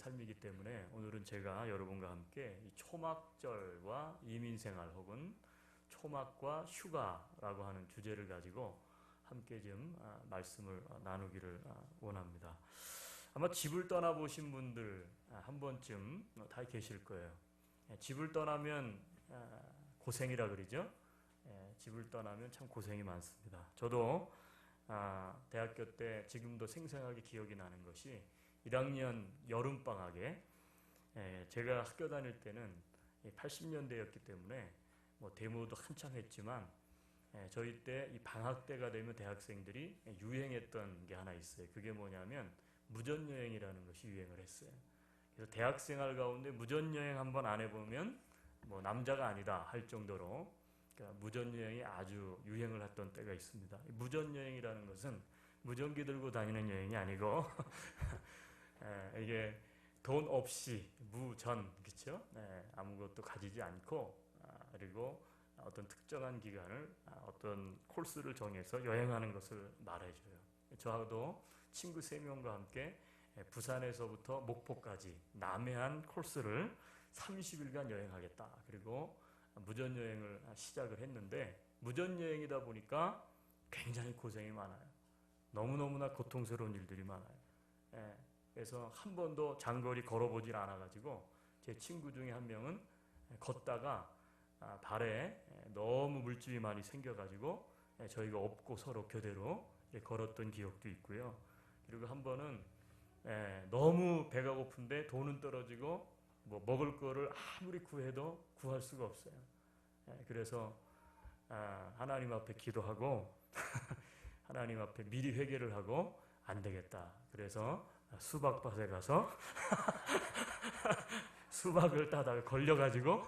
삶이기 때문에 오늘은 제가 여러분과 함께 이 초막절과 이민생활 혹은 초막과 휴가라고 하는 주제를 가지고 함께 좀 말씀을 나누기를 원합니다. 아마 집을 떠나보신 분들 한 번쯤 다 계실 거예요. 집을 떠나면 고생이라 그러죠. 집을 떠나면 참 고생이 많습니다. 저도 대학교 때 지금도 생생하게 기억이 나는 것이 1학년 여름방학에 제가 학교 다닐 때는 80년대였기 때문에 뭐 데모도 한참 했지만 저희 때 이 방학 때가 되면 대학생들이 유행했던 게 하나 있어요. 그게 뭐냐면 무전여행이라는 것이 유행을 했어요. 그래서 대학생활 가운데 무전여행 한번 안 해보면 뭐 남자가 아니다 할 정도로 그러니까 무전여행이 아주 유행을 했던 때가 있습니다. 무전여행이라는 것은 무전기 들고 다니는 여행이 아니고 이게 돈 없이 무전, 그렇죠? 아무것도 가지지 않고 그리고 어떤 특정한 기간을 어떤 코스를 정해서 여행하는 것을 말해줘요. 저하고 친구 3명과 함께 부산에서부터 목포까지 남해안 코스를 30일간 여행하겠다. 그리고 무전여행을 시작을 했는데 무전여행이다 보니까 굉장히 고생이 많아요. 너무너무나 고통스러운 일들이 많아요. 그래서 한 번도 장거리 걸어보질 않아가지고 제 친구 중에 한 명은 걷다가 발에 너무 물집이 많이 생겨가지고 저희가 업고 서로 교대로 걸었던 기억도 있고요. 그리고 한 번은 너무 배가 고픈데 돈은 떨어지고 뭐 먹을 거를 아무리 구해도 구할 수가 없어요. 그래서 하나님 앞에 기도하고 하나님 앞에 미리 회개를 하고 안 되겠다. 그래서 수박밭에 가서 수박을 따다가 걸려가지고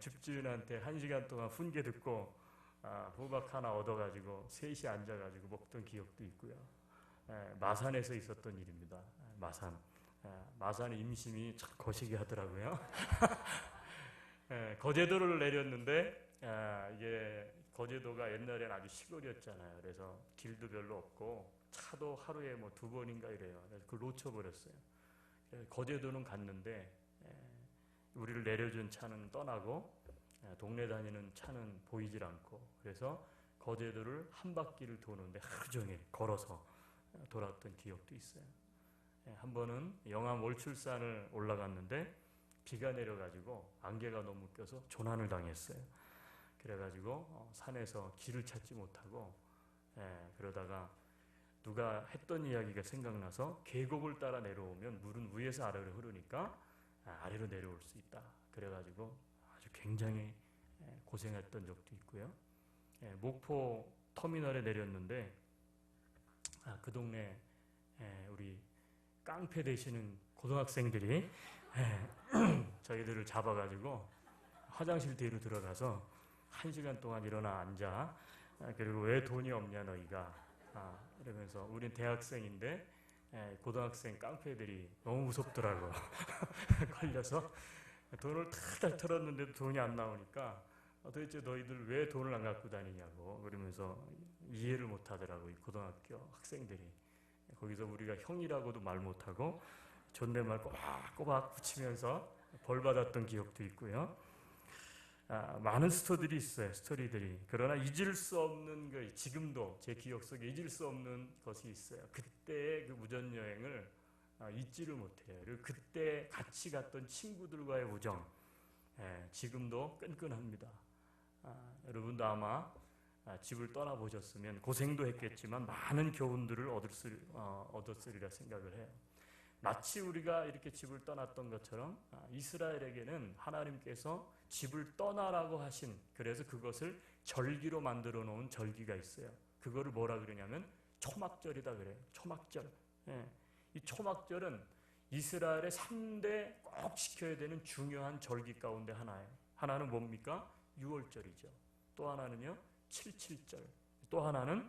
집주인한테 1시간 동안 훈계 듣고 호박 하나 얻어가지고 셋이 앉아가지고 먹던 기억도 있고요. 마산에서 있었던 일입니다. 마산 임심이 참 거시기 하더라고요. 거제도를 내렸는데 이게 거제도가 옛날엔 아주 시골이었잖아요. 그래서 길도 별로 없고 차도 하루에 뭐 2번인가 이래요. 그래서 그걸 놓쳐버렸어요. 거제도는 갔는데 우리를 내려준 차는 떠나고 동네 다니는 차는 보이질 않고 그래서 거제도를 한 바퀴를 도는데 하루 종일 걸어서 돌았던 기억도 있어요. 한 번은 영암 월출산을 올라갔는데 비가 내려가지고 안개가 너무 껴서 조난을 당했어요. 그래가지고 산에서 길을 찾지 못하고 그러다가 누가 했던 이야기가 생각나서 계곡을 따라 내려오면 물은 위에서 아래로 흐르니까 아래로 내려올 수 있다. 그래가지고 아주 굉장히 고생했던 적도 있고요. 목포 터미널에 내렸는데 그 동네 우리 깡패 되시는 고등학생들이 저희들을 잡아가지고 화장실 뒤로 들어가서 1시간 동안 일어나 앉아 그리고 왜 돈이 없냐 너희가 이러면서 우린 대학생인데 고등학생 깡패들이 너무 무섭더라고. 걸려서 돈을 탁탁 털었는데도 돈이 안 나오니까 도대체 너희들 왜 돈을 안 갖고 다니냐고 그러면서 이해를 못 하더라고. 이 고등학교 학생들이. 거기서 우리가 형이라고도 말 못하고 존댓말 꼬박꼬박 붙이면서 벌 받았던 기억도 있고요. 많은 스토리들이 있어요. 스토리들이. 그러나 잊을 수 없는 거 지금도 제 기억 속에 잊을 수 없는 것이 있어요. 그때의 그 무전여행을 잊지를 못해요. 그리고 그때 같이 갔던 친구들과의 우정 지금도 끈끈합니다. 여러분도 아마 집을 떠나보셨으면 고생도 했겠지만 많은 교훈들을 얻었으리라 생각을 해요. 마치 우리가 이렇게 집을 떠났던 것처럼 이스라엘에게는 하나님께서 집을 떠나라고 하신 그래서 그것을 절기로 만들어 놓은 절기가 있어요. 그거를 뭐라 그러냐면 초막절이다 그래요. 초막절. 이 초막절은 이스라엘의 3대 꼭 지켜야 되는 중요한 절기 가운데 하나예요. 하나는 뭡니까? 6월절이죠. 또 하나는요 7.7절. 또 하나는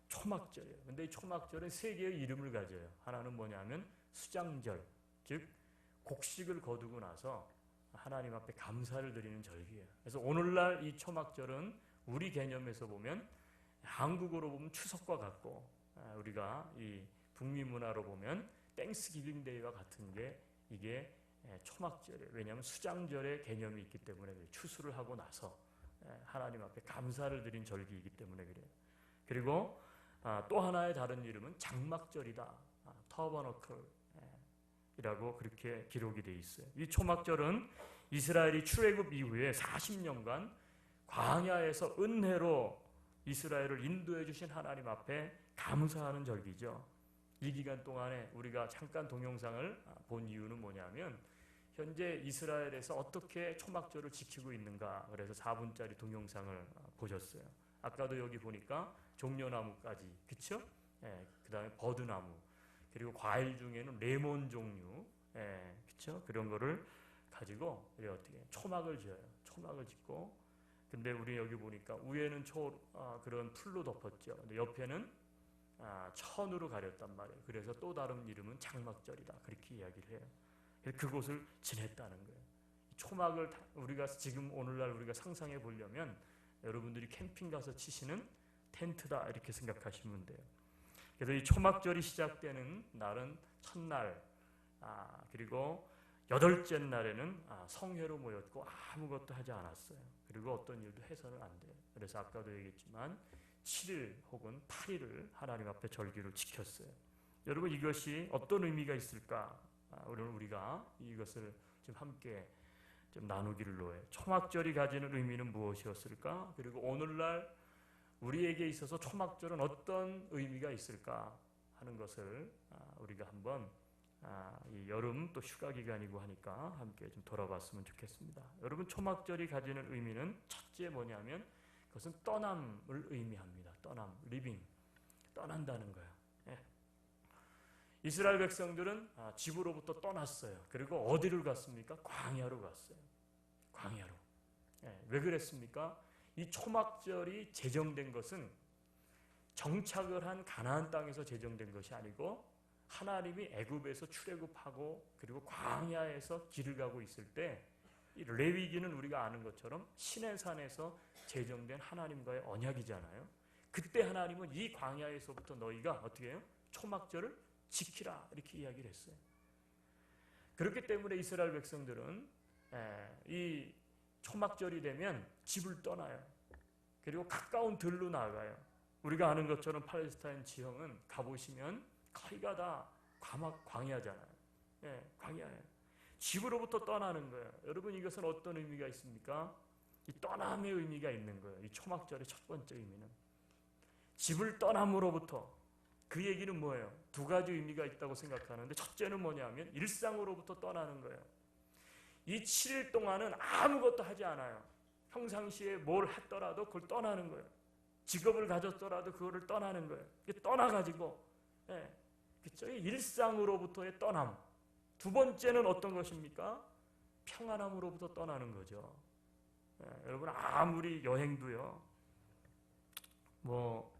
초막절이에요. 근데 이 초막절은 3개의 이름을 가져요. 하나는 뭐냐면 수장절, 즉 곡식을 거두고 나서 하나님 앞에 감사를 드리는 절기예요. 그래서 오늘날 이 초막절은 우리 개념에서 보면 한국어로 보면 추석과 같고 우리가 이 북미 문화로 보면 땡스기빙 데이와 같은 게 이게 초막절이에요. 왜냐하면 수장절의 개념이 있기 때문에 그래요. 추수를 하고 나서 하나님 앞에 감사를 드린 절기이기 때문에 그래요. 그리고 또 하나의 다른 이름은 장막절이다. 터버너클이라고 그렇게 기록이 되어 있어요. 이 초막절은 이스라엘이 출애굽 이후에 40년간 광야에서 은혜로 이스라엘을 인도해 주신 하나님 앞에 감사하는 절기죠. 이 기간 동안에 우리가 잠깐 동영상을 본 이유는 뭐냐면 현재 이스라엘에서 어떻게 초막절을 지키고 있는가, 그래서 4분짜리 동영상을 보셨어요. 아까도 여기 보니까 종려나무까지, 그쵸? 그 다음에 버드나무, 그리고 과일 중에는 레몬 종류, 그쵸? 그런 거를 가지고 어떻게 초막을 지어요. 초막을 짓고, 근데 우리 여기 보니까 위에는 그런 풀로 덮었죠. 근데 옆에는 천으로 가렸단 말이에요. 그래서 또 다른 이름은 장막절이다. 그렇게 이야기를 해요. 그곳을 지냈다는 거예요. 초막을 우리가 지금 오늘날 우리가 상상해 보려면 여러분들이 캠핑 가서 치시는 텐트다 이렇게 생각하시면 돼요. 그래서 이 초막절이 시작되는 날은 첫날, 그리고 8째 날에는 성회로 모였고 아무것도 하지 않았어요. 그리고 어떤 일도 해서는 안 돼요. 그래서 아까도 얘기했지만 7일 혹은 8일을 하나님 앞에 절기를 지켰어요. 여러분 이것이 어떤 의미가 있을까? 오늘 우리가 이것을 좀 함께 좀 나누기를 원해요. 초막절이 가지는 의미는 무엇이었을까? 그리고 오늘날 우리에게 있어서 초막절은 어떤 의미가 있을까 하는 것을 우리가 한번 이 여름 또 휴가 기간이고 하니까 함께 좀 돌아봤으면 좋겠습니다. 여러분 초막절이 가지는 의미는 첫째 뭐냐면 그것은 떠남을 의미합니다. 떠남, 리빙, 떠난다는 거예요. 이스라엘 백성들은 집으로부터 떠났어요. 그리고 어디를 갔습니까? 광야로 갔어요. 광야로. 왜 그랬습니까? 이 초막절이 제정된 것은 정착을 한 가나안 땅에서 제정된 것이 아니고 하나님이 애굽에서 출애굽하고 그리고 광야에서 길을 가고 있을 때 이 레위기는 우리가 아는 것처럼 시내산에서 제정된 하나님과의 언약이잖아요. 그때 하나님은 이 광야에서부터 너희가 어떻게 해요? 초막절을 지키라 이렇게 이야기를 했어요. 그렇기 때문에 이스라엘 백성들은 이 초막절이 되면 집을 떠나요. 그리고 가까운 들로 나가요. 우리가 아는 것처럼 팔레스타인 지형은 가보시면 거의가 다 광야잖아요. 광야예요. 집으로부터 떠나는 거예요. 여러분 이것은 어떤 의미가 있습니까? 이 떠남의 의미가 있는 거예요. 이 초막절의 첫 번째 의미는 집을 떠남으로부터. 그 얘기는 뭐예요? 두 가지 의미가 있다고 생각하는데 첫째는 뭐냐면 일상으로부터 떠나는 거예요. 이 7일 동안은 아무것도 하지 않아요. 평상시에 뭘 했더라도 그걸 떠나는 거예요. 직업을 가졌더라도 그거를 떠나는 거예요. 떠나가지고 그쵸? 일상으로부터의 떠남. 두 번째는 어떤 것입니까? 평안함으로부터 떠나는 거죠. 여러분 아무리 여행도요. 뭐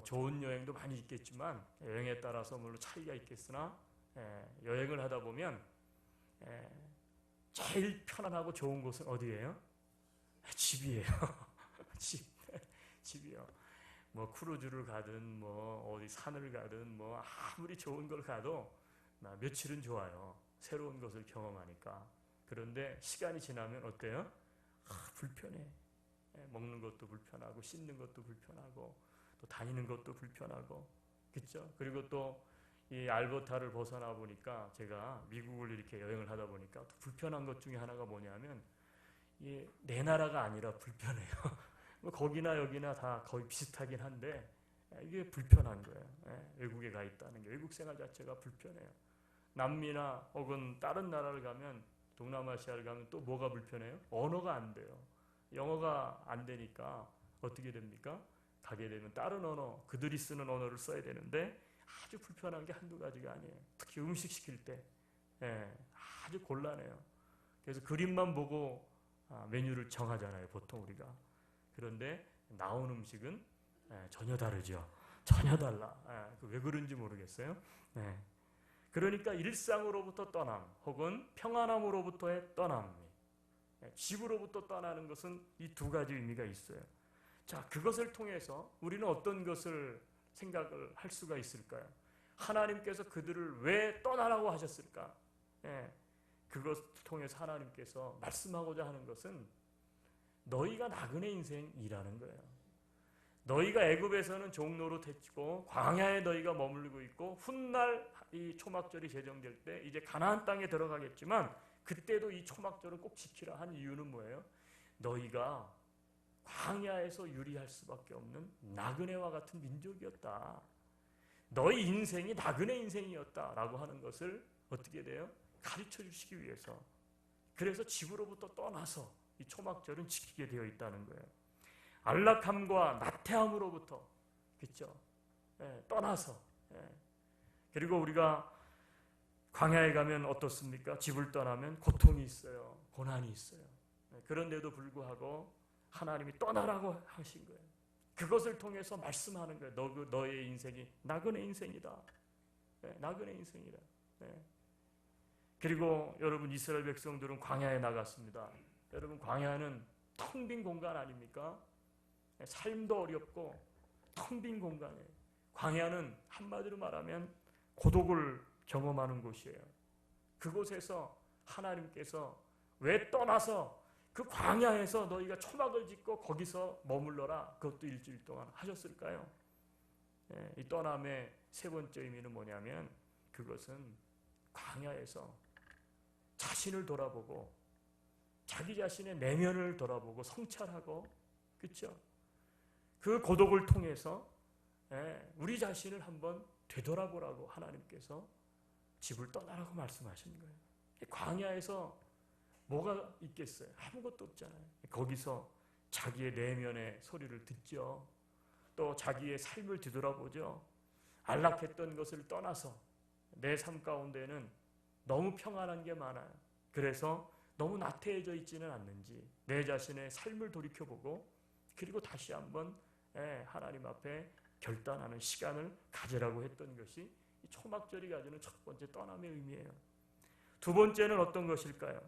좋은 여행도 많이 있겠지만 여행에 따라서 물론 차이가 있겠으나 여행을 하다 보면 제일 편안하고 좋은 곳은 어디예요? 집이에요. 집이요. 뭐 크루즈를 가든 뭐 어디 산을 가든 뭐 아무리 좋은 걸 가도 며칠은 좋아요. 새로운 것을 경험하니까. 그런데 시간이 지나면 어때요? 불편해. 먹는 것도 불편하고 씻는 것도 불편하고 또 다니는 것도 불편하고, 그렇죠? 그리고 또 이 알버타를 벗어나 보니까 제가 미국을 이렇게 여행을 하다 보니까 또 불편한 것 중에 하나가 뭐냐면 내 나라가 아니라 불편해요. 뭐 거기나 여기나 다 거의 비슷하긴 한데 이게 불편한 거예요. 외국에 가 있다는 게 외국 생활 자체가 불편해요. 남미나 혹은 다른 나라를 가면 동남아시아를 가면 또 뭐가 불편해요? 언어가 안 돼요. 영어가 안 되니까 어떻게 됩니까? 가게 되면 다른 언어, 그들이 쓰는 언어를 써야 되는데 아주 불편한 게 한두 가지가 아니에요. 특히 음식 시킬 때 아주 곤란해요. 그래서 그림만 보고 메뉴를 정하잖아요, 보통 우리가. 그런데 나온 음식은 전혀 다르죠. 전혀 달라. 왜 그런지 모르겠어요. 그러니까 일상으로부터 떠남 혹은 평안함으로부터의 떠남, 집으로부터 떠나는 것은 이 두 가지 의미가 있어요. 자, 그것을 통해서 우리는 어떤 것을 생각을 할 수가 있을까요? 하나님께서 그들을 왜 떠나라고 하셨을까? 예, 그것을 통해서 하나님께서 말씀하고자 하는 것은 너희가 나그네 인생이라는 거예요. 너희가 애굽에서는 종로로 됐고 광야에 너희가 머물고 있고 훗날 이 초막절이 제정될 때 이제 가나안 땅에 들어가겠지만 그때도 이 초막절을 꼭 지키라 한 이유는 뭐예요? 너희가 광야에서 유리할 수밖에 없는 나그네와 같은 민족이었다. 너희 인생이 나그네 인생이었다라고 하는 것을 어떻게 돼요? 가르쳐 주시기 위해서. 그래서 집으로부터 떠나서 이 초막절은 지키게 되어 있다는 거예요. 안락함과 나태함으로부터, 그렇죠? 예, 떠나서. 예. 그리고 우리가 광야에 가면 어떻습니까? 집을 떠나면 고통이 있어요. 고난이 있어요. 예, 그런데도 불구하고 하나님이 떠나라고 하신 거예요. 그것을 통해서 말씀하는 거예요. 너의 인생이 나그네 인생이다. 예, 나그네 인생이다. 예. 그리고 여러분 이스라엘 백성들은 광야에 나갔습니다. 여러분 광야는 텅 빈 공간 아닙니까? 삶도 어렵고 텅 빈 공간이에요. 광야는 한마디로 말하면 고독을 경험하는 곳이에요. 그곳에서 하나님께서 왜 떠나서 그 광야에서 너희가 초막을 짓고 거기서 머물러라 그것도 일주일 동안 하셨을까요? 이 떠남의 세 번째 의미는 뭐냐면 그것은 광야에서 자신을 돌아보고 자기 자신의 내면을 돌아보고 성찰하고 그렇죠? 그 고독을 통해서 우리 자신을 한번 되돌아보라고 하나님께서 집을 떠나라고 말씀하시는 거예요. 광야에서 뭐가 있겠어요? 아무것도 없잖아요. 거기서 자기의 내면의 소리를 듣죠. 또 자기의 삶을 뒤돌아보죠. 안락했던 것을 떠나서 내 삶 가운데는 너무 평안한 게 많아요. 그래서 너무 나태해져 있지는 않는지 내 자신의 삶을 돌이켜보고 그리고 다시 한번 하나님 앞에 결단하는 시간을 가지라고 했던 것이 이 초막절이 가지는 첫 번째 떠남의 의미예요. 두 번째는 어떤 것일까요?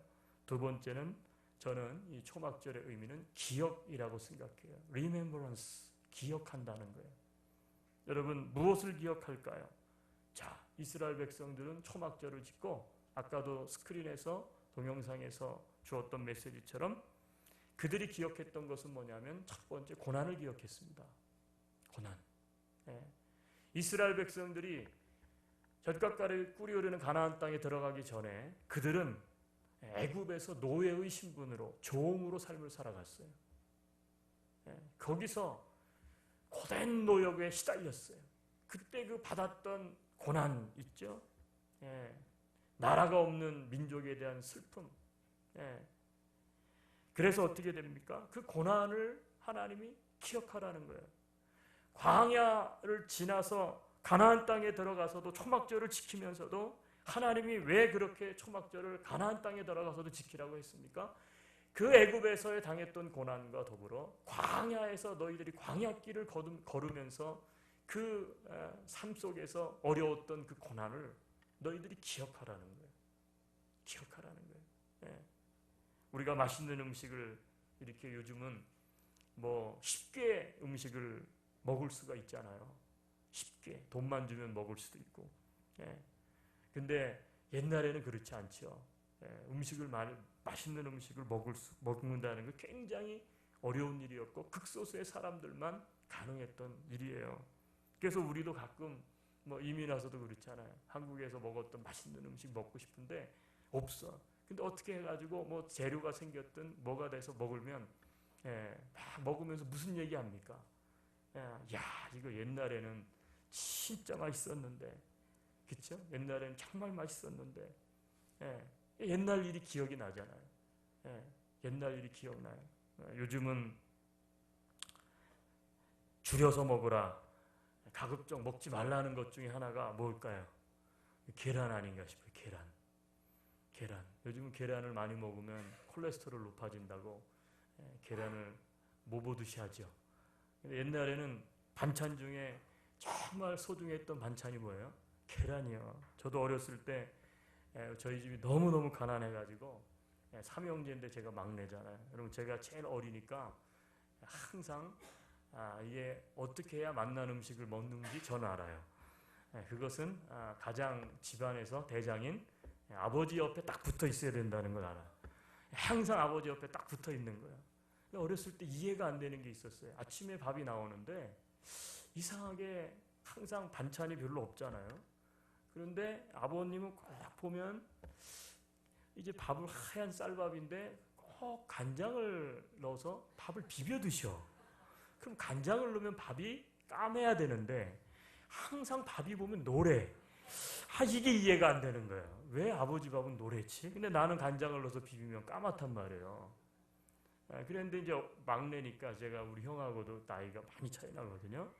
두 번째는 저는 이 초막절의 의미는 기억이라고 생각해요. Remembrance, 기억한다는 거예요. 여러분 무엇을 기억할까요? 자, 이스라엘 백성들은 초막절을 짓고 아까도 스크린에서 동영상에서 주었던 메시지처럼 그들이 기억했던 것은 뭐냐면 첫 번째 고난을 기억했습니다. 고난. 이스라엘 백성들이 젖갓가를 꿀이 흐르는 가나안 땅에 들어가기 전에 그들은 애굽에서 노예의 신분으로 종으로 삶을 살아갔어요. 거기서 고된 노역에 시달렸어요. 그때 그 받았던 고난 있죠. 나라가 없는 민족에 대한 슬픔. 그래서 어떻게 됩니까? 그 고난을 하나님이 기억하라는 거예요. 광야를 지나서 가나안 땅에 들어가서도 초막절을 지키면서도 하나님이 왜 그렇게 초막절을 가나안 땅에 들어가서도 지키라고 했습니까? 그 애굽에서의 당했던 고난과 더불어 광야에서 너희들이 광야길을 걸으면서 그 삶 속에서 어려웠던 그 고난을 너희들이 기억하라는 거예요. 기억하라는 거예요. 우리가 맛있는 음식을 이렇게 요즘은 뭐 쉽게 음식을 먹을 수가 있잖아요. 쉽게 돈만 주면 먹을 수도 있고. 근데 옛날에는 그렇지 않죠. 맛있는 음식을 먹는다는 게 굉장히 어려운 일이었고 극소수의 사람들만 가능했던 일이에요. 그래서 우리도 가끔 뭐 이민 와서도 그렇잖아요. 한국에서 먹었던 맛있는 음식 먹고 싶은데 없어. 근데 어떻게 해가지고 뭐 재료가 생겼든 뭐가 돼서 먹으면 막 먹으면서 무슨 얘기합니까? 야 이거 옛날에는 진짜 맛있었는데, 그렇죠? 옛날에는 정말 맛있었는데, 옛날 일이 기억이 나잖아요. 옛날 일이 기억나요. 요즘은 줄여서 먹으라, 가급적 먹지 말라는 것 중에 하나가 뭘까요? 계란 아닌가 싶어요. 계란. 요즘은 계란을 많이 먹으면 콜레스테롤 높아진다고 계란을 못 보듯이 하죠. 옛날에는 반찬 중에 정말 소중했던 반찬이 뭐예요? 계란이요. 저도 어렸을 때 저희 집이 너무너무 가난해가지고 삼형제인데 제가 막내잖아요. 여러분 제가 제일 어리니까 항상 이게 어떻게 해야 맛난 음식을 먹는지 저는 알아요. 그것은 가장 집안에서 대장인 아버지 옆에 딱 붙어 있어야 된다는 걸 알아. 항상 아버지 옆에 딱 붙어 있는 거야. 어렸을 때 이해가 안 되는 게 있었어요. 아침에 밥이 나오는데 이상하게 항상 반찬이 별로 없잖아요. 그런데 아버님은 꼭 보면 이제 밥을 하얀 쌀밥인데 꼭 간장을 넣어서 밥을 비벼 드셔. 그럼 간장을 넣으면 밥이 까매야 되는데 항상 밥이 보면 노래. 이게 이해가 안 되는 거예요. 왜 아버지 밥은 노랗지? 근데 나는 간장을 넣어서 비비면 까맣단 말이에요. 그런데 이제 막내니까 제가 우리 형하고도 나이가 많이 차이 나거든요.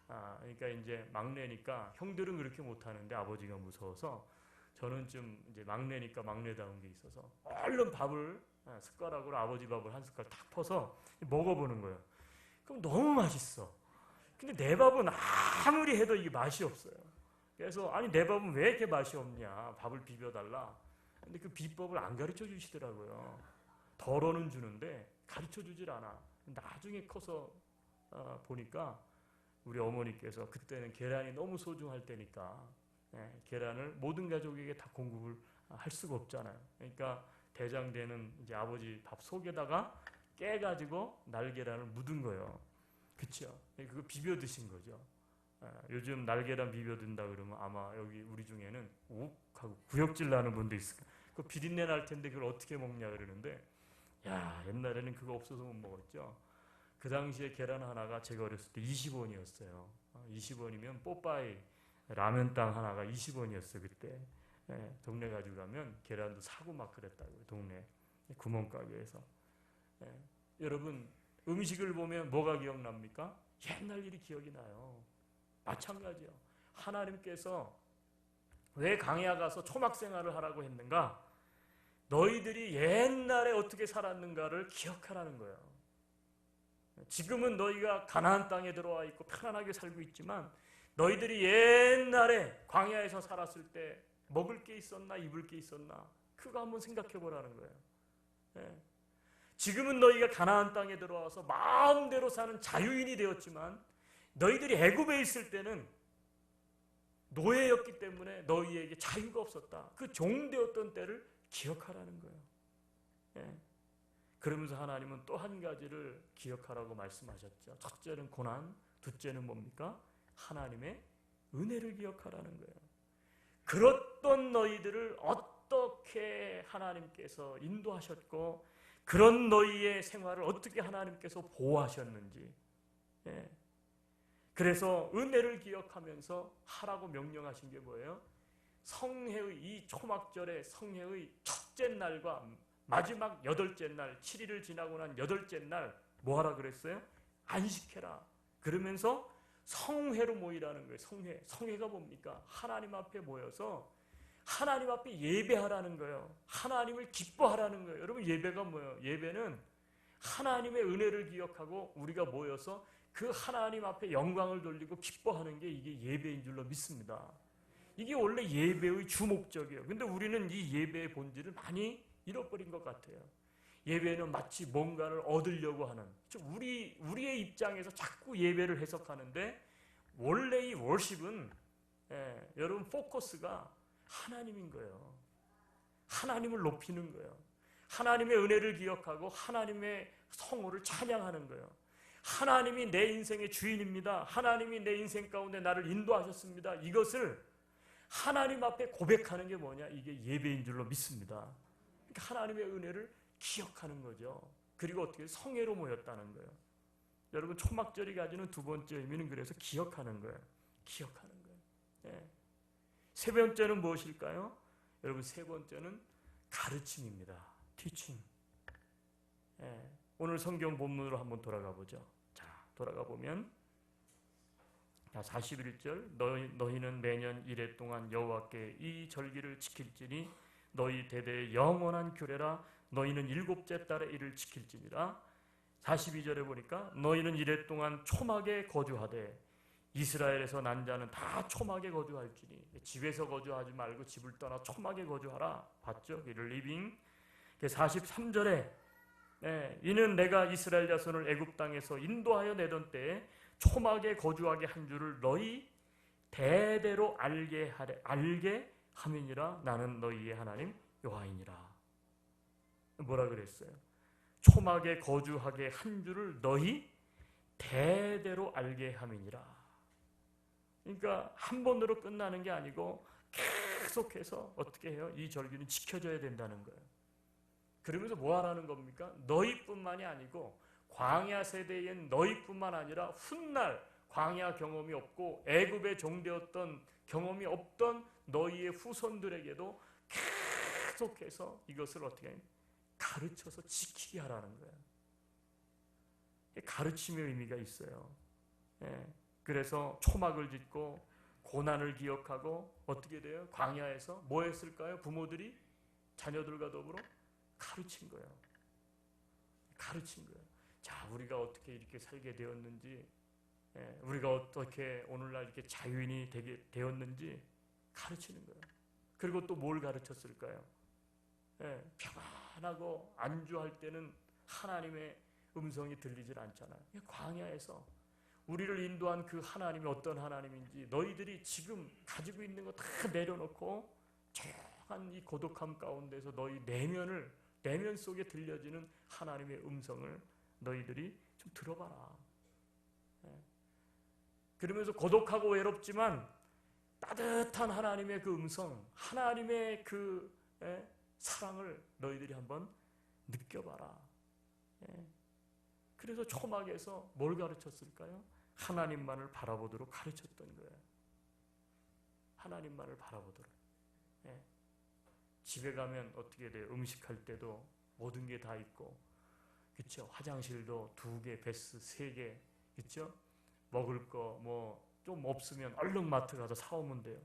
그러니까 이제 막내니까 형들은 그렇게 못하는데 아버지가 무서워서 저는 좀 이제 막내니까 막내다운 게 있어서 얼른 밥을 숟가락으로 아버지 밥을 한 숟갈 탁 퍼서 먹어보는 거예요. 그럼 너무 맛있어. 근데 내 밥은 아무리 해도 이게 맛이 없어요. 그래서 아니 내 밥은 왜 이렇게 맛이 없냐, 밥을 비벼달라. 근데 그 비법을 안 가르쳐 주시더라고요. 덜어는 주는데 가르쳐 주질 않아. 나중에 커서 보니까 우리 어머니께서 그때는 계란이 너무 소중할 때니까 계란을 모든 가족에게 다 공급을 할 수가 없잖아요. 그러니까 대장되는 이제 아버지 밥 속에다가 깨가지고 날계란을 묻은 거예요. 그렇죠? 그거 비벼 드신 거죠. 요즘 날계란 비벼 든다 그러면 아마 여기 우리 중에는 욱 하고 구역질 나는 분도 있을 거예요. 그 비린내 날 텐데 그걸 어떻게 먹냐 그러는데, 야, 옛날에는 그거 없어서 못 먹었죠. 그 당시에 계란 하나가 제가 어렸을 때 20원이었어요. 20원이면 뽀빠이 라면땅 하나가 20원이었어요 그때. 동네 가지고 가면 계란도 사고 막 그랬다고요. 동네 구멍가게에서. 여러분 음식을 보면 뭐가 기억납니까? 옛날 일이 기억이 나요. 마찬가지요. 하나님께서 왜 강야 가서 초막 생활을 하라고 했는가? 너희들이 옛날에 어떻게 살았는가를 기억하라는 거예요. 지금은 너희가 가나안 땅에 들어와 있고 편안하게 살고 있지만 너희들이 옛날에 광야에서 살았을 때 먹을 게 있었나 입을 게 있었나 그거 한번 생각해 보라는 거예요. 지금은 너희가 가나안 땅에 들어와서 마음대로 사는 자유인이 되었지만 너희들이 애굽에 있을 때는 노예였기 때문에 너희에게 자유가 없었다. 그 종되었던 때를 기억하라는 거예요. 그러면서 하나님은 또 한 가지를 기억하라고 말씀하셨죠. 첫째는 고난, 둘째는 뭡니까? 하나님의 은혜를 기억하라는 거예요. 그렇던 너희들을 어떻게 하나님께서 인도하셨고 그런 너희의 생활을 어떻게 하나님께서 보호하셨는지. 그래서 은혜를 기억하면서 하라고 명령하신 게 뭐예요? 성회의 이 초막절의 성회의 첫째 날과 마지막 8째 날, 7일을 지나고 난 8째 날 뭐 하라 그랬어요? 안식해라. 그러면서 성회로 모이라는 거예요. 성회가 뭡니까? 하나님 앞에 모여서 하나님 앞에 예배하라는 거예요. 하나님을 기뻐하라는 거예요. 여러분 예배가 뭐예요? 예배는 하나님의 은혜를 기억하고 우리가 모여서 그 하나님 앞에 영광을 돌리고 기뻐하는 게 이게 예배인 줄로 믿습니다. 이게 원래 예배의 주목적이에요. 근데 우리는 이 예배의 본질을 많이 잃어버린 것 같아요. 예배는 마치 뭔가를 얻으려고 하는, 우리의 입장에서 자꾸 예배를 해석하는데 원래 이 월십은 여러분 포커스가 하나님인 거예요. 하나님을 높이는 거예요. 하나님의 은혜를 기억하고 하나님의 성호를 찬양하는 거예요. 하나님이 내 인생의 주인입니다. 하나님이 내 인생 가운데 나를 인도하셨습니다. 이것을 하나님 앞에 고백하는 게 뭐냐? 이게 예배인 줄로 믿습니다. 그러니까 하나님의 은혜를 기억하는 거죠. 그리고 어떻게 성회로 모였다는 거예요. 여러분 초막절이 가지는 두 번째 의미는 그래서 기억하는 거예요. 기억하는 거예요. 세 번째는 무엇일까요? 여러분 세 번째는 가르침입니다. 티칭. 오늘 성경 본문으로 한번 돌아가 보죠. 자, 돌아가 보면 41절 너희는 매년 이래 동안 여호와께 이 절기를 지킬지니 너희 대대의 영원한 규례라. 너희는 7째 달에 이를 지킬지니라. 42절에 보니까 너희는 이래 동안 초막에 거주하되 이스라엘에서 난 자는 다 초막에 거주할지니. 집에서 거주하지 말고 집을 떠나 초막에 거주하라. 봤죠? 이를 리빙. 43절에 이는 내가 이스라엘 자손을 애굽 땅에서 인도하여 내던 때에 초막에 거주하게 한 줄을 너희 대대로 알게 함이니라. 나는 너희의 하나님 여호와이니라. 뭐라 그랬어요? 초막에 거주하게 한 줄을 너희 대대로 알게 함이니라. 그러니까 한 번으로 끝나는 게 아니고 계속해서 어떻게 해요? 이 절기는 지켜져야 된다는 거예요. 그러면서 뭐 하라는 겁니까? 너희뿐만이 아니고 광야 세대엔 너희뿐만 아니라 훗날 광야 경험이 없고 애굽의 종되었던 경험이 없던 너희의 후손들에게도 계속해서 이것을 어떻게 가르쳐서 지키게 하라는 거예요. 가르침의 의미가 있어요. 그래서 초막을 짓고 고난을 기억하고 어떻게 돼요? 광야에서 뭐 했을까요? 부모들이 자녀들과 더불어 가르친 거예요. 가르친 거예요. 자, 우리가 어떻게 이렇게 살게 되었는지, 우리가 어떻게 오늘날 이렇게 자유인이 되었는지 가르치는 거예요. 그리고 또 뭘 가르쳤을까요? 평안하고 안주할 때는 하나님의 음성이 들리질 않잖아요. 광야에서 우리를 인도한 그 하나님이 어떤 하나님인지, 너희들이 지금 가지고 있는 거 다 내려놓고 조용한 이 고독함 가운데서 너희 내면 속에 들려지는 하나님의 음성을 너희들이 좀 들어봐라. 그러면서 고독하고 외롭지만 따뜻한 하나님의 그 음성, 하나님의 그 사랑을 너희들이 한번 느껴봐라. 그래서 초막에서 뭘 가르쳤을까요? 하나님만을 바라보도록 가르쳤던 거예요. 하나님만을 바라보도록. 집에 가면 어떻게 돼요? 음식할 때도 모든 게 다 있고, 그렇죠? 화장실도 2개, 베스 3개, 그렇죠? 먹을 거 뭐 좀 없으면 얼른 마트 가서 사오면 돼요.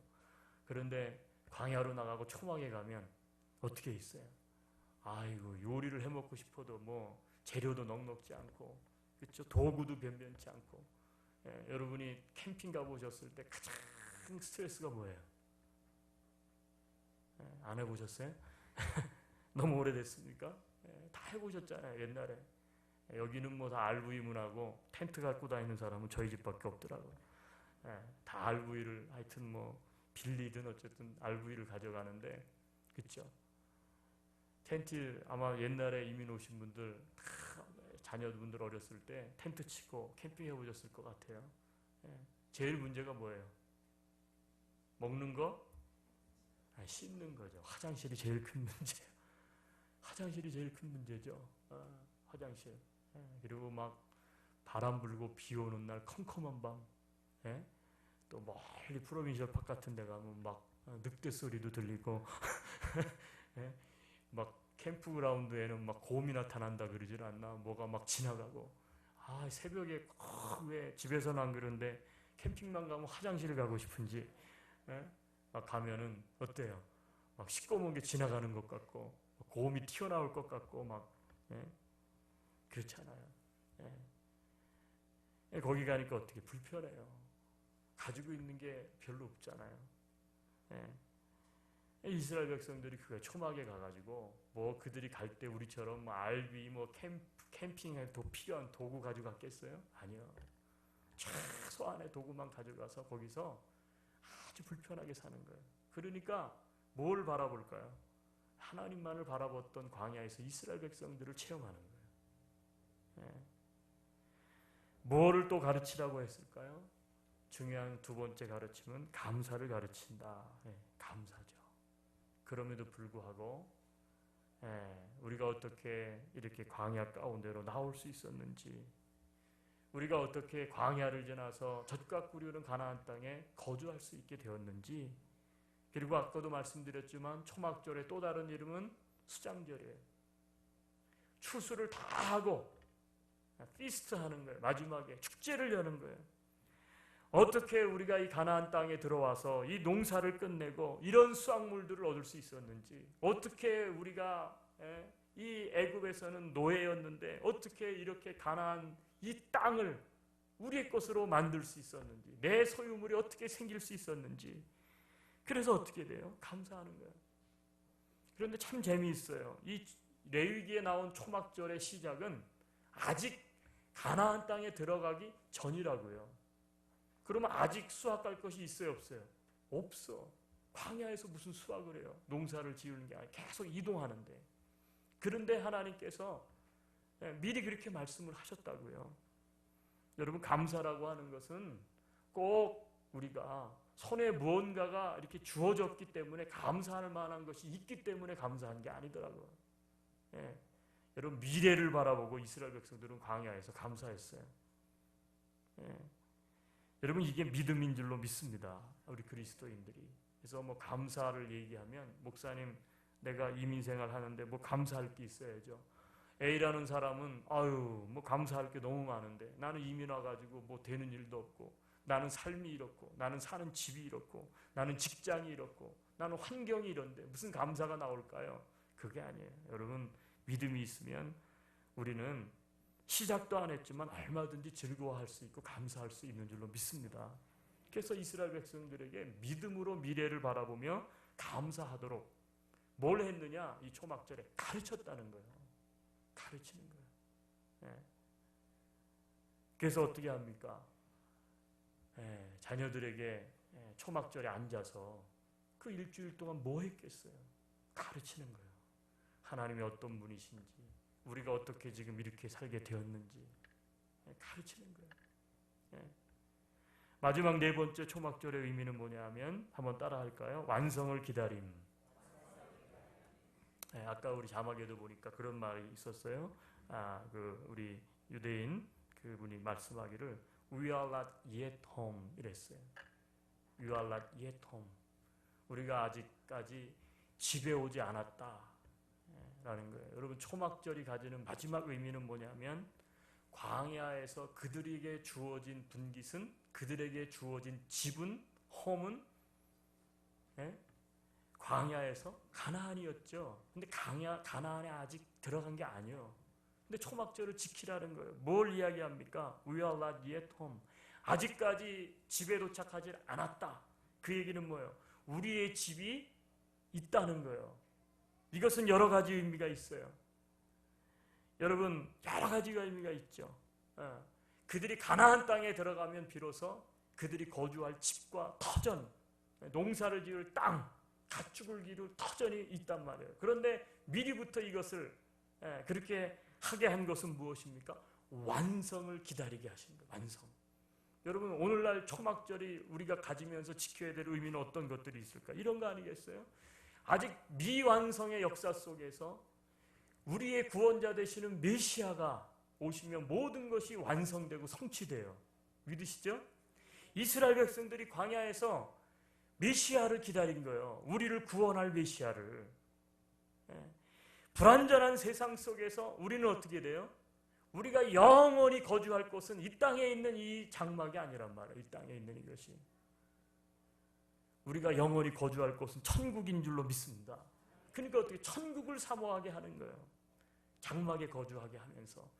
그런데 광야로 나가고 초막에 가면 어떻게 있어요? 아이고, 요리를 해 먹고 싶어도 뭐 재료도 넉넉지 않고, 그렇죠? 도구도 변변치 않고. 여러분이 캠핑 가보셨을 때 가장 스트레스가 뭐예요? 안 해보셨어요? 너무 오래됐습니까? 다 해보셨잖아요, 옛날에. 여기는 뭐 다 RV 문하고 텐트 갖고 다니는 사람은 저희 집밖에 없더라고요. 다 RV를 하여튼 뭐 빌리든 어쨌든 RV를 가져가는데, 그렇죠? 텐트 아마 옛날에 이민 오신 분들 자녀분들 어렸을 때 텐트 치고 캠핑해 보셨을 것 같아요. 제일 문제가 뭐예요? 먹는 거? 씻는 거죠. 화장실이 제일 큰 문제예요. 화장실이 제일 큰 문제죠. 화장실. 그리고 막 바람 불고 비 오는 날 컴컴한 밤, 또 멀리 프로빈셜 팍 같은 데 가면 막 늑대 소리도 들리고 막 캠프그라운드에는 막 곰이 나타난다 그러질 않나? 뭐가 막 지나가고. 새벽에 왜 집에서는 안 그런데 캠핑만 가면 화장실 가고 싶은지, 막 가면은 어때요? 막 시꺼먼 게 지나가는 것 같고, 곰이 튀어나올 것 같고, 막, 그렇잖아요. 거기 가니까 어떻게 불편해요. 가지고 있는 게 별로 없잖아요. 이스라엘 백성들이 그 초막에 가가지고 뭐 그들이 갈 때 우리처럼 뭐 RV 뭐 캠핑에 필요한 도구 가지고 갔겠어요? 아니요. 최소한의 도구만 가져가서 거기서 아주 불편하게 사는 거예요. 그러니까 뭘 바라볼까요? 하나님만을 바라봤던 광야에서 이스라엘 백성들을 체험하는 거예요. 뭐를 또 가르치라고 했을까요? 중요한 2번째 가르침은 감사를 가르친다. 감사죠. 그럼에도 불구하고 우리가 어떻게 이렇게 광야 가운데로 나올 수 있었는지, 우리가 어떻게 광야를 지나서 젖과 꿀이 흐르는 가나안 땅에 거주할 수 있게 되었는지, 그리고 아까도 말씀드렸지만 초막절의 또 다른 이름은 수장절이에요. 추수를 다 하고 피스트 하는 거예요. 마지막에 축제를 여는 거예요. 어떻게 우리가 이 가나안 땅에 들어와서 이 농사를 끝내고 이런 수확물들을 얻을 수 있었는지, 어떻게 우리가 이 애굽에서는 노예였는데 어떻게 이렇게 가나안 이 땅을 우리의 것으로 만들 수 있었는지, 내 소유물이 어떻게 생길 수 있었는지, 그래서 어떻게 돼요? 감사하는 거예요. 그런데 참 재미있어요. 이 레위기에 나온 초막절의 시작은 아직 가나안 땅에 들어가기 전이라고요. 그러면 아직 수확 갈 것이 있어요, 없어요? 없어. 광야에서 무슨 수확을 해요? 농사를 지으는 게 아니라 계속 이동하는데. 그런데 하나님께서 미리 그렇게 말씀을 하셨다고요. 여러분, 감사라고 하는 것은 꼭 우리가 손에 무언가가 이렇게 주어졌기 때문에 감사할 만한 것이 있기 때문에 감사한 게 아니더라고요. 여러분, 미래를 바라보고 이스라엘 백성들은 광야에서 감사했어요. 여러분, 이게 믿음인 줄로 믿습니다. 우리 그리스도인들이. 그래서 뭐 감사를 얘기하면, 목사님 내가 이민생활 하는데 뭐 감사할 게 있어야죠. A라는 사람은 뭐 감사할 게 너무 많은데 나는 이민 와가지고 뭐 되는 일도 없고, 나는 삶이 이렇고, 나는 사는 집이 이렇고, 나는 직장이 이렇고, 나는 환경이 이런데 무슨 감사가 나올까요? 그게 아니에요. 여러분, 믿음이 있으면 우리는 시작도 안 했지만 얼마든지 즐거워할 수 있고 감사할 수 있는 줄로 믿습니다. 그래서 이스라엘 백성들에게 믿음으로 미래를 바라보며 감사하도록 뭘 했느냐? 이 초막절에 가르쳤다는 거예요. 가르치는 거예요. 그래서 어떻게 합니까? 자녀들에게 초막절에 앉아서 그 일주일 동안 뭐 했겠어요? 가르치는 거예요. 하나님이 어떤 분이신지, 우리가 어떻게 지금 이렇게 살게 되었는지 가르치는 거예요. 마지막 네 번째 초막절의 의미는 뭐냐 하면, 한번 따라 할까요? 완성을 기다림. 아까 우리 자막에도 보니까 그런 말이 있었어요. 우리 유대인 그분이 말씀하기를 We are not yet home 이랬어요. We are not yet home. 우리가 아직까지 집에 오지 않았다 라는 거예요. 여러분, 초막절이 가지는 마지막 의미는 뭐냐면, 광야에서 그들에게 주어진 분깃은, 그들에게 주어진 집은, 홈은 광야에서 가나안이었죠. 근데 가나안에 아직 들어간 게 아니에요. 근데 초막절을 지키라는 거예요. 뭘 이야기합니까? We are not yet home. 아직까지 집에 도착하지 않았다. 그 얘기는 뭐예요? 우리의 집이 있다는 거예요. 이것은 여러 가지 의미가 있어요. 여러분, 여러 가지가 의미가 있죠. 그들이 가나안 땅에 들어가면 비로소 그들이 거주할 집과 터전, 농사를 지을 땅, 가축을 기를 터전이 있단 말이에요. 그런데 미리부터 이것을 그렇게 하게 한 것은 무엇입니까? 완성을 기다리게 하신 거예요. 완성. 여러분, 오늘날 초막절이 우리가 가지면서 지켜야 될 의미는 어떤 것들이 있을까? 이런 거 아니겠어요? 아직 미완성의 역사 속에서 우리의 구원자 되시는 메시아가 오시면 모든 것이 완성되고 성취돼요. 믿으시죠? 이스라엘 백성들이 광야에서 메시아를 기다린 거예요. 우리를 구원할 메시아를. 불완전한 세상 속에서 우리는 어떻게 돼요? 우리가 영원히 거주할 곳은 이 땅에 있는 이 장막이 아니란 말이에요. 이 땅에 있는 이것이. 우리가 영원히 거주할 곳은 천국인 줄로 믿습니다. 그러니까 어떻게 천국을 사모하게 하는 거예요. 장막에 거주하게 하면서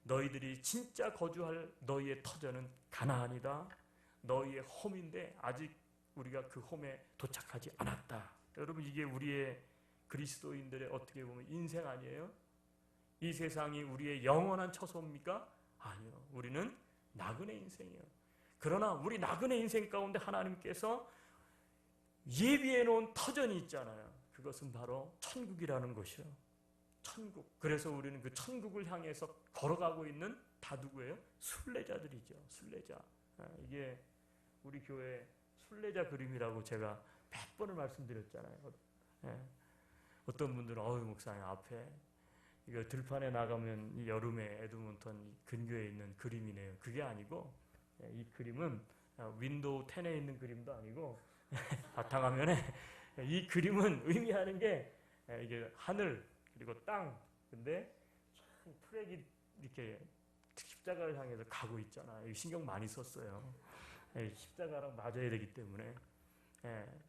너희들이 진짜 거주할 너희의 터전은 가나안이다. 너희의 홈인데 아직 우리가 그 홈에 도착하지 않았다. 여러분, 이게 우리의 그리스도인들의 어떻게 보면 인생 아니에요? 이 세상이 우리의 영원한 처소입니까? 아니요. 우리는 나그네 인생이에요. 그러나 우리 나그네 인생 가운데 하나님께서 예비해 놓은 터전이 있잖아요. 그것은 바로 천국이라는 것이에요. 천국. 그래서 우리는 그 천국을 향해서 걸어가고 있는 다 누구예요? 순례자들이죠. 순례자. 이게 우리 교회 순례자 그림이라고 제가 몇 번을 말씀드렸잖아요. 어떤 분들은 목사님 앞에 이거 들판에 나가면 이 여름에 에드몬턴 근교에 있는 그림이네요. 그게 아니고, 이 그림은 윈도우 10에 있는 그림도 아니고 바탕화면에 이 그림은 의미하는 게 이게 하늘 그리고 땅, 근데 트랙이 이렇게 십자가를 향해서 가고 있잖아요. 신경 많이 썼어요. 십자가랑 맞아야 되기 때문에.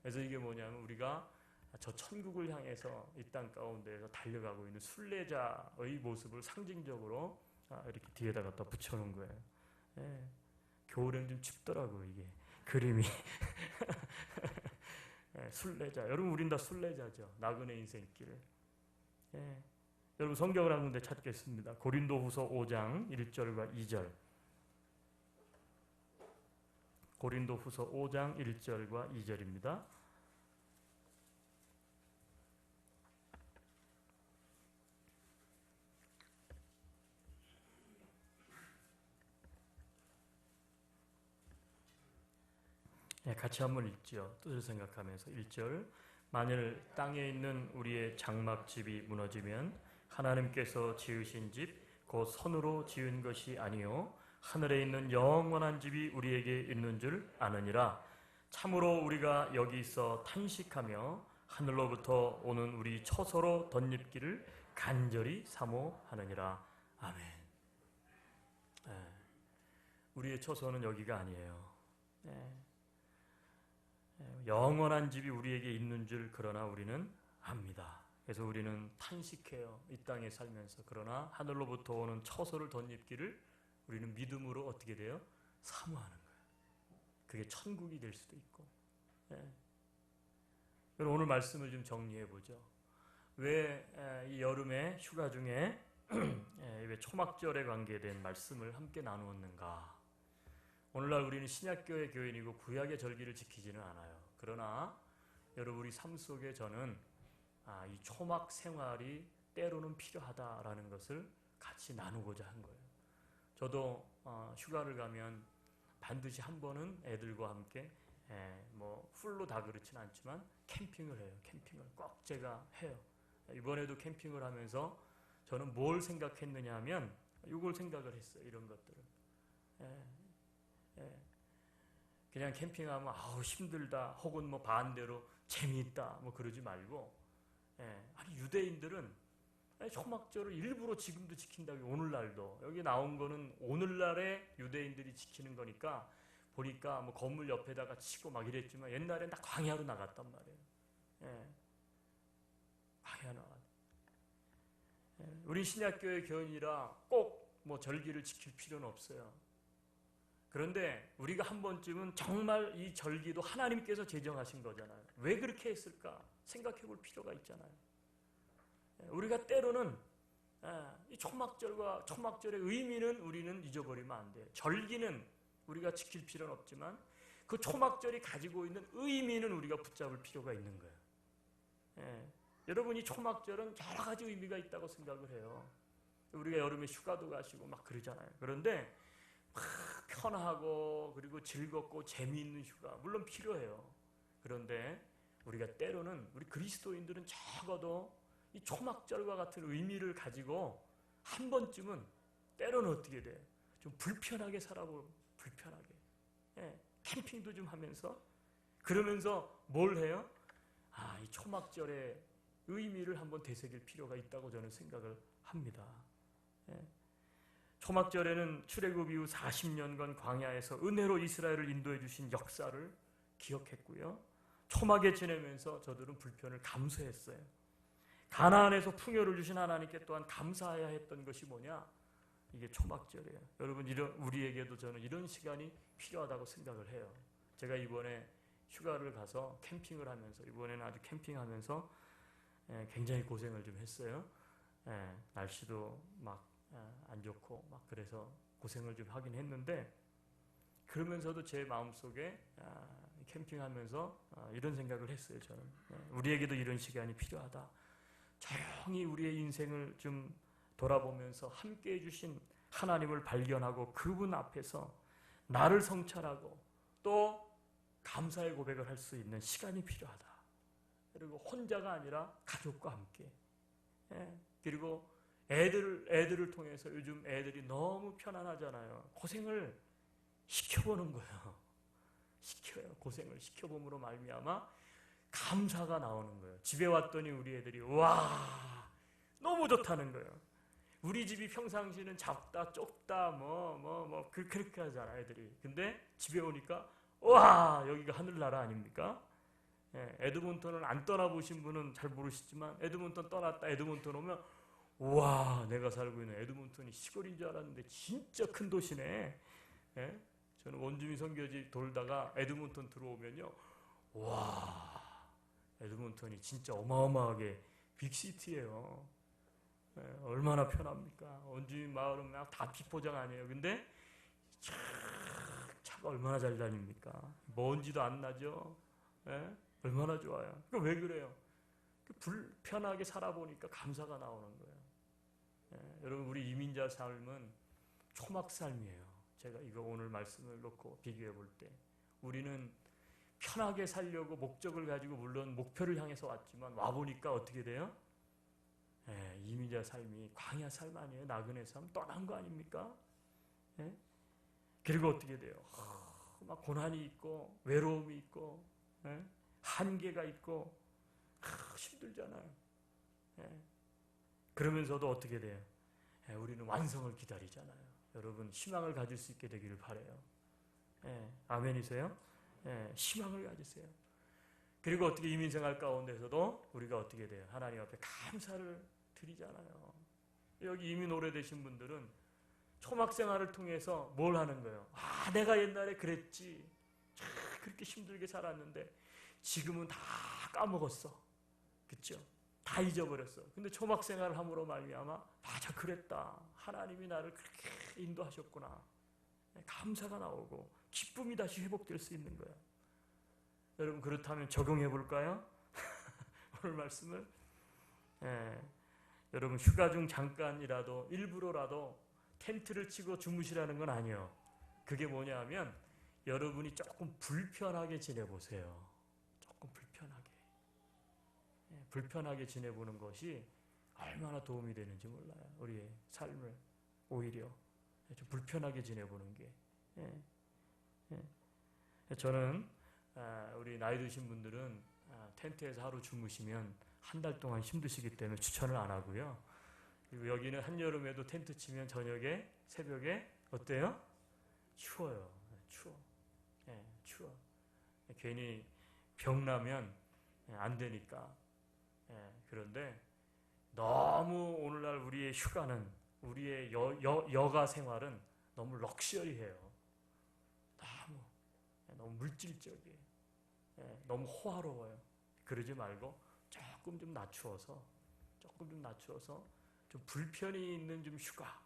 그래서 이게 뭐냐면 우리가 저 천국을 향해서 이 땅 가운데에서 달려가고 있는 순례자의 모습을 상징적으로 이렇게 뒤에다 갖다 붙여놓은 거예요. 겨울엔 좀 춥더라고요, 이게 그림이. 순례자. 여러분, 우린 다 순례자죠. 나그네 인생길. 여러분, 성경을 한 군데 찾겠습니다. 고린도후서 5장 1절과 2절. 고린도후서 5장 1절과 2절입니다. 같이 한번 읽죠. 뜻을 생각하면서 1절. 만일 땅에 있는 우리의 장막집이 무너지면 하나님께서 지으신 집 곧 손으로 지은 것이 아니요 하늘에 있는 영원한 집이 우리에게 있는 줄 아느니라. 참으로 우리가 여기 있어 탄식하며 하늘로부터 오는 우리 처소로 덧입기를 간절히 사모하느니라. 아멘. 우리의 처소는 여기가 아니에요. 영원한 집이 우리에게 있는 줄 그러나 우리는 압니다. 그래서 우리는 탄식해요. 이 땅에 살면서. 그러나 하늘로부터 오는 처소를 덧입기를 우리는 믿음으로 어떻게 돼요? 사모하는 거예요. 그게 천국이 될 수도 있고. 오늘 말씀을 좀 정리해 보죠. 왜 이 여름에 휴가 중에 왜 초막절에 관계된 말씀을 함께 나누었는가? 오늘날 우리는 신약교회 교인이고 구약의 절기를 지키지는 않아요. 그러나 여러분 우리 삶 속에 저는 이 초막 생활이 때로는 필요하다라는 것을 같이 나누고자 한 거예요. 저도 휴가를 가면 반드시 한 번은 애들과 함께 뭐 풀로 다 그렇진 않지만 캠핑을 해요. 캠핑을 꼭 제가 해요. 이번에도 캠핑을 하면서 저는 뭘 생각했느냐 하면 이걸 생각을 했어요. 이런 것들을. 그냥 캠핑하면 아우 힘들다 혹은 뭐 반대로 재미있다 뭐 그러지 말고 아니 유대인들은 초막절을 일부러 지금도 지킨다고. 오늘날도 여기 나온 거는 오늘날에 유대인들이 지키는 거니까 보니까 뭐 건물 옆에다가 치고 막 이랬지만 옛날엔 다 광야로 나갔단 말이에요. 광야 나갔. 우리 신약교회 교인이라 꼭 뭐 절기를 지킬 필요는 없어요. 그런데 우리가 한 번쯤은 정말 이 절기도 하나님께서 제정하신 거잖아요. 왜 그렇게 했을까 생각해 볼 필요가 있잖아요. 우리가 때로는 이 초막절과 초막절의 의미는 우리는 잊어버리면 안 돼요. 절기는 우리가 지킬 필요는 없지만 그 초막절이 가지고 있는 의미는 우리가 붙잡을 필요가 있는 거예요. 여러분 이 초막절은 여러 가지 의미가 있다고 생각을 해요. 우리가 여름에 휴가도 가시고 막 그러잖아요. 그런데 막 편하고 그리고 즐겁고 재미있는 휴가 물론 필요해요. 그런데 우리가 때로는 우리 그리스도인들은 적어도 이 초막절과 같은 의미를 가지고 한 번쯤은 때로는 어떻게 돼요? 좀 불편하게 살아보고 불편하게 캠핑도 좀 하면서 그러면서 뭘 해요? 이 초막절의 의미를 한번 되새길 필요가 있다고 저는 생각을 합니다. 초막절에는 출애굽 이후 40년간 광야에서 은혜로 이스라엘을 인도해 주신 역사를 기억했고요. 초막에 지내면서 저들은 불편을 감수했어요. 가나안에서 풍요를 주신 하나님께 또한 감사해야 했던 것이 뭐냐? 이게 초막절이에요. 여러분 우리에게도 저는 이런 시간이 필요하다고 생각을 해요. 제가 이번에 휴가를 가서 캠핑을 하면서 이번에는 아주 캠핑하면서 굉장히 고생을 좀 했어요. 날씨도 막 안 좋고 막 그래서 고생을 좀 하긴 했는데 그러면서도 제 마음속에 캠핑하면서 이런 생각을 했어요. 저는 우리에게도 이런 시간이 필요하다. 조용히 우리의 인생을 좀 돌아보면서 함께해 주신 하나님을 발견하고 그분 앞에서 나를 성찰하고 또 감사의 고백을 할 수 있는 시간이 필요하다. 그리고 혼자가 아니라 가족과 함께 그리고 애들을 통해서 요즘 애들이 너무 편안하잖아요. 고생을 시켜보는 거예요. 시켜요. 고생을 시켜봄으로 말미암아 감사가 나오는 거예요. 집에 왔더니 우리 애들이 와 너무 좋다는 거예요. 우리 집이 평상시는 작다 좁다 그렇게 하잖아요. 애들이. 근데 집에 오니까 와 여기가 하늘나라 아닙니까? 에드몬턴을 안 떠나보신 분은 잘 모르시지만 에드몬턴 떠났다 에드몬턴 오면 와 내가 살고 있는 에드몬턴이 시골인 줄 알았는데 진짜 큰 도시네. 저는 원주민 선교지 돌다가 에드몬턴 들어오면요 와 에드몬턴이 진짜 어마어마하게 빅시티예요. 얼마나 편합니까? 원주민 마을은 막 다 비포장 아니에요. 근데 차가 차가 얼마나 잘 다닙니까? 먼지도 안 나죠? 예? 얼마나 좋아요. 왜 그래요? 불편하게 살아보니까 감사가 나오는 거예요. 예, 여러분 우리 이민자 삶은 초막 삶이에요. 제가 이거 오늘 말씀을 놓고 비교해 볼 때 우리는 편하게 살려고 목적을 가지고 물론 목표를 향해서 왔지만 와보니까 어떻게 돼요? 예, 이민자 삶이 광야 삶 아니에요? 나그네 삶 떠난 거 아닙니까? 예? 그리고 어떻게 돼요? 막 고난이 있고 외로움이 있고 예? 한계가 있고 힘들잖아요. 예. 그러면서도 어떻게 돼요? 예, 우리는 완성을 기다리잖아요. 여러분 희망을 가질 수 있게 되기를 바라요. 예, 아멘이세요? 예, 희망을 가지세요. 그리고 어떻게 이민생활 가운데서도 우리가 어떻게 돼요? 하나님 앞에 감사를 드리잖아요. 여기 이민 오래되신 분들은 초막생활을 통해서 뭘 하는 거예요? 아, 내가 옛날에 그랬지. 그렇게 힘들게 살았는데 지금은 다 까먹었어. 그렇죠? 다 잊어버렸어. 근데 초막생활을 함으로 말미암아 맞아 그랬다. 하나님이 나를 그렇게 인도하셨구나. 감사가 나오고 기쁨이 다시 회복될 수 있는 거예요. 여러분 그렇다면 적용해 볼까요? 오늘 말씀을 여러분 휴가 중 잠깐이라도 일부러라도 텐트를 치고 주무시라는 건 아니에요. 그게 뭐냐 하면 여러분이 조금 불편하게 지내보세요. 조금 불편하게 지내보는 것이 얼마나 도움이 되는지 몰라요. 우리의 삶을 오히려 좀 불편하게 지내보는 게. 저는 우리 나이 드신 분들은 텐트에서 하루 주무시면 한 달 동안 힘드시기 때문에 추천을 안 하고요. 그리고 여기는 한여름에도 텐트 치면 저녁에 새벽에 어때요? 추워요. 추워. 추워. 괜히 병나면 안 되니까. 그런데 너무 오늘날 우리의 휴가는 우리의 여가 생활은 너무 럭셔리해요. 너무 물질적이에요. 너무 호화로워요. 그러지 말고 조금 좀 낮추어서 좀 불편이 있는 좀 휴가.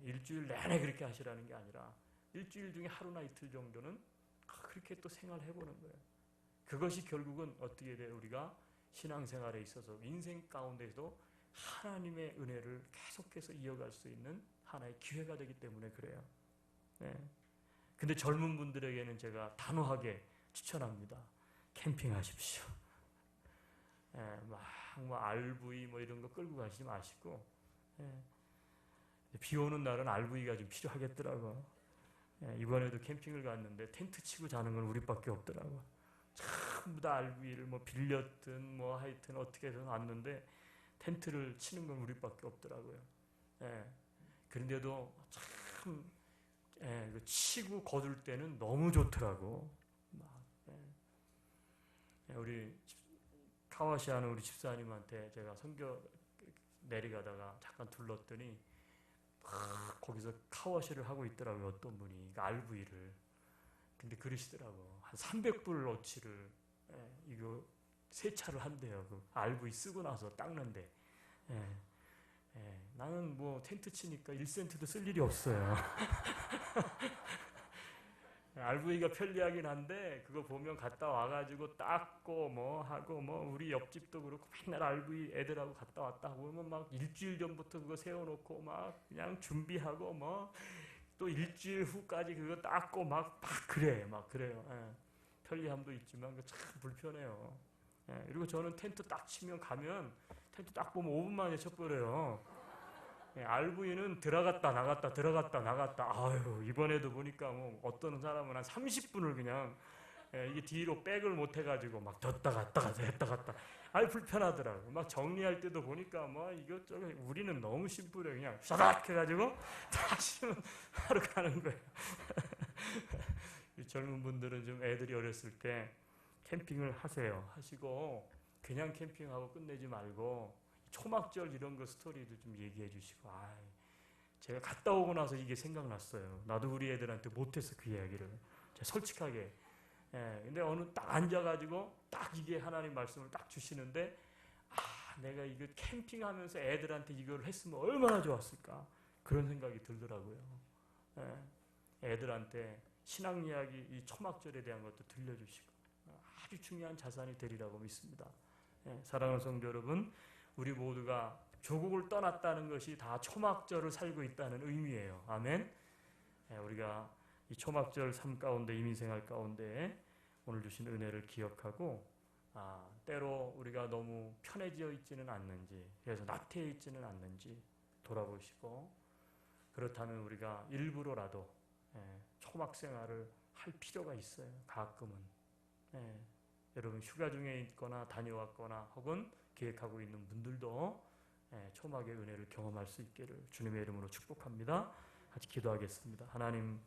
일주일 내내 그렇게 하시라는 게 아니라 일주일 중에 하루나 이틀 정도는 그렇게 또 생활해보는 거예요. 그것이 결국은 어떻게 돼요? 우리가 신앙생활에 있어서 인생 가운데서도 하나님의 은혜를 계속해서 이어갈 수 있는 하나의 기회가 되기 때문에 그래요. 근데 젊은 분들에게는 제가 단호하게 추천합니다. 캠핑하십시오. 막 RV 뭐 이런 거 끌고 가시지 마시고 비 오는 날은 RV가 좀 필요하겠더라고. 이번에도 캠핑을 갔는데 텐트 치고 자는 건 우리밖에 없더라고. 전부 다 RV를 뭐 빌렸든 뭐 하여튼 어떻게 해서 왔는데 텐트를 치는 건 우리밖에 없더라고요. 그런데도 참 치고 거둘 때는 너무 좋더라고. 우리 카와시 하는 우리 집사님한테 제가 선교 내려가다가 잠깐 둘렀더니 거기서 카와시를 하고 있더라고요. 어떤 분이 RV를. 근데 그러시더라고. 한 300불어치를 이거 세차를 한대요. 그 RV 쓰고 나서 닦는데. 나는 뭐 텐트 치니까 1센트도 쓸 일이 없어요. RV가 편리하긴 한데 그거 보면 갔다 와가지고 닦고 뭐 하고 뭐 우리 옆집도 그렇고 맨날 RV 애들하고 갔다 왔다 보면 막 일주일 전부터 그거 세워놓고 막 그냥 준비하고 뭐 또 일주일 후까지 그거 닦고 막 그래요. 편리함도 있지만 참 불편해요. 그리고 저는 텐트 딱 치면 가면 텐트 딱 보면 5분 만에 쳐버려요. RV는 들어갔다 나갔다. 아유, 이번에도 보니까 뭐 어떤 사람은 한 30분을 그냥 이게 뒤로 백을 못 해가지고 막 뒀다 갔다. 아유, 불편하더라고. 막 정리할 때도 보니까 뭐 이것저것 우리는 너무 심플해. 그냥 샤닥 해가지고 다시 하러 가는 거예요. 젊은 분들은 좀 애들이 어렸을 때 캠핑을 하시고 그냥 캠핑하고 끝내지 말고 초막절 이런 거 스토리도 좀 얘기해 주시고. 제가 갔다 오고 나서 이게 생각났어요. 나도 우리 애들한테 못했어 그 이야기를. 제가 솔직하게. 근데 어느 딱 앉아가지고 딱 이게 하나님 말씀을 딱 주시는데 내가 이거 캠핑하면서 애들한테 이걸 했으면 얼마나 좋았을까 그런 생각이 들더라고요. 애들한테 신앙 이야기 이 초막절에 대한 것도 들려주시고 아주 중요한 자산이 되리라고 믿습니다. 사랑하는 성도 여러분, 우리 모두가 조국을 떠났다는 것이 다 초막절을 살고 있다는 의미예요. 아멘. 우리가 이 초막절 삶 가운데, 이민생활 가운데 오늘 주신 은혜를 기억하고 때로 우리가 너무 편해져 있지는 않는지, 그래서 나태해 있지는 않는지 돌아보시고, 그렇다면 우리가 일부러라도 초막생활을 할 필요가 있어요. 가끔은. 여러분 휴가 중에 있거나 다녀왔거나 혹은 계획하고 있는 분들도 초막의 은혜를 경험할 수 있기를 주님의 이름으로 축복합니다. 같이 기도하겠습니다. 하나님,